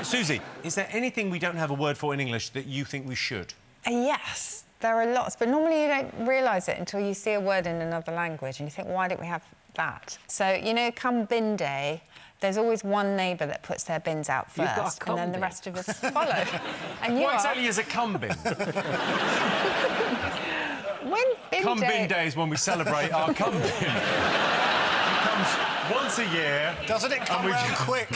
Susie, is there anything we don't have a word for in English that you think we should? Yes, there are lots, but normally you don't realise it until you see a word in another language and you think, why don't we have that? So, you know, come bin day, there's always one neighbour that puts their bins out first, and then the rest of us follow. And what exactly is a cum bin? Cum bin day is when we celebrate our cum bin. It comes once a year. Doesn't it come round quick?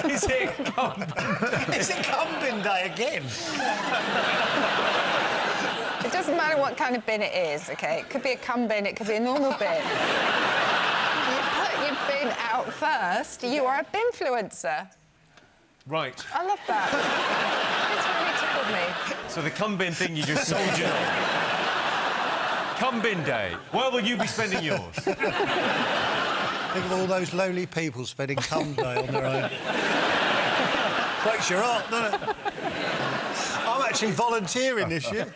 Is it cum bin? Is it cum bin day again? It doesn't matter what kind of bin it is, OK? It could be a cum bin, it could be a normal bin. You put your bin out first, you are a binfluencer. Right. I love that. It's really tickled me. So the cum bin thing you just soldiered on. Cum bin day. Where will you be spending yours? Think of all those lonely people spending cum day on their own. Breaks your heart, doesn't it? I'm actually volunteering this year.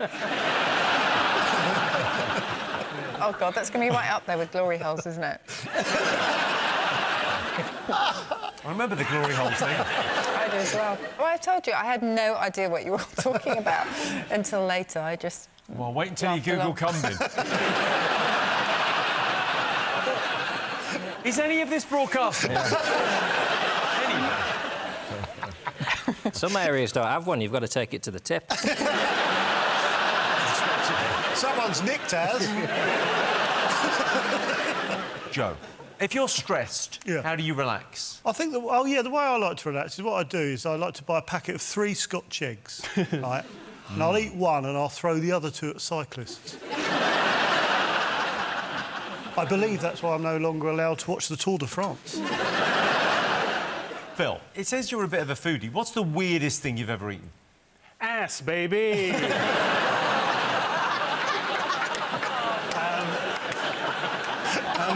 Oh, God, that's going to be right up there with glory holes, isn't it? I remember the glory holes thing. I do as well. Well, I told you, I had no idea what you were talking about until later. I just... Well, wait until you Google cum bin. Is any of this broadcastable? Some areas don't have one. You've got to take it to the tip. Someone's nicked ours. Joe, if you're stressed, how do you relax? I think the way I like to relax is what I do is I like to buy a packet of 3 Scotch eggs, right? And I'll eat one and I'll throw the other 2 at cyclists. I believe that's why I'm no longer allowed to watch the Tour de France. Phil, it says you're a bit of a foodie. What's the weirdest thing you've ever eaten? Ass, baby!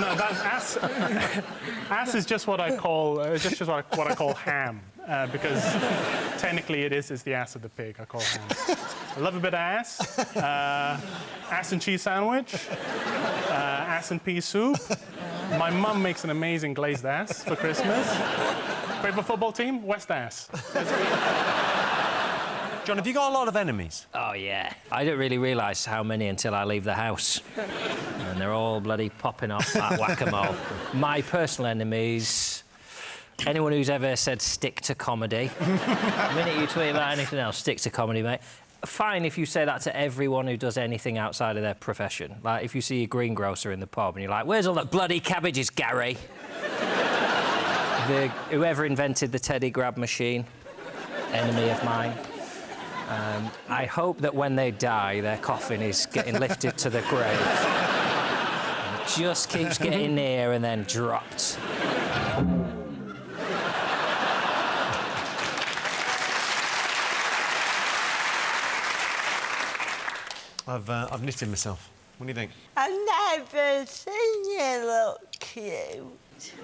No, that's ass. Ass is just what I call what I call ham, because technically it is the ass of the pig. I call ham. I love a bit of ass. Ass and cheese sandwich. Ass and pea soup. My mum makes an amazing glazed ass for Christmas. Favourite football team? West Ass. John, have you got a lot of enemies? Oh, yeah. I don't really realise how many until I leave the house. And they're all bloody popping off like whack-a-mole. My personal enemies... Anyone who's ever said stick to comedy. The minute you tweet about anything else, stick to comedy, mate. Fine if you say that to everyone who does anything outside of their profession. Like, if you see a greengrocer in the pub and you're like, where's all that bloody cabbages, Gary? Whoever invented the teddy grab machine, enemy of mine. I hope that when they die, their coffin is getting lifted to the grave. And it just keeps getting near and then dropped. I've knitted myself. What do you think? I've never seen you look cute.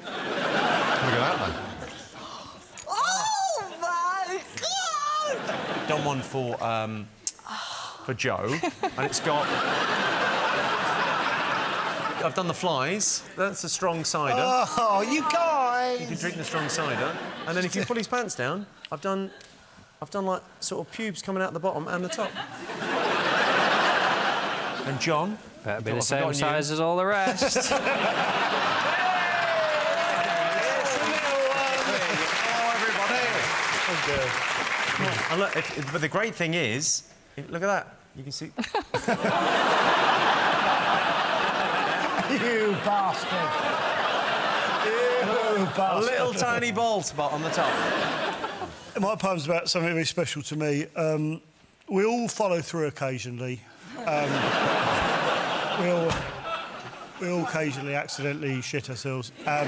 Look at that, then. Oh, my God! Done one for Joe, and it's got... I've done the flies. That's a strong cider. Oh, you guys! You can drink the strong cider. And then if you pull his pants down, I've done like sort of pubes coming out the bottom and the top. And John? Better be the same size as all the rest. Oh, everybody! Oh, good. And look, but the great thing is, look at that. You can see... You bastard! You bastard! A little tiny bald spot on the top. My poem's about something very special to me. We all follow through occasionally. We all occasionally accidentally shit ourselves. But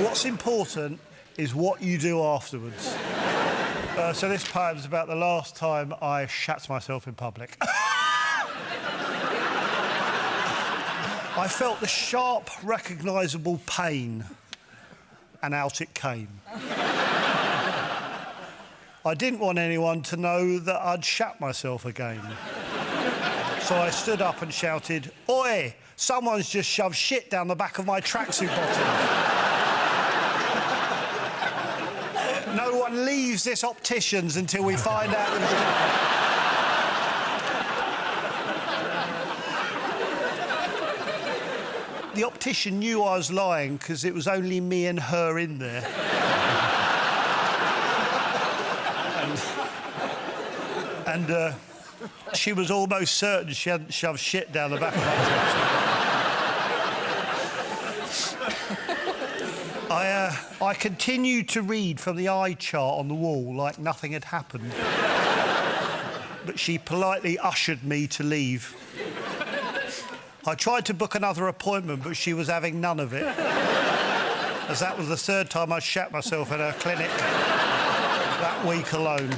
what's important is what you do afterwards. So this poem's about the last time I shat myself in public. I felt the sharp, recognisable pain, and out it came. I didn't want anyone to know that I'd shat myself again. So I stood up and shouted, "Oi! Someone's just shoved shit down the back of my tracksuit bottom." No one leaves this optician's until we find out who's lying. The optician knew I was lying because it was only me and her in there. and she was almost certain she hadn't shoved shit down the back of my I continued to read from the eye chart on the wall like nothing had happened. But she politely ushered me to leave. I tried to book another appointment, but she was having none of it. As that was the third time I shat myself at her clinic that week alone.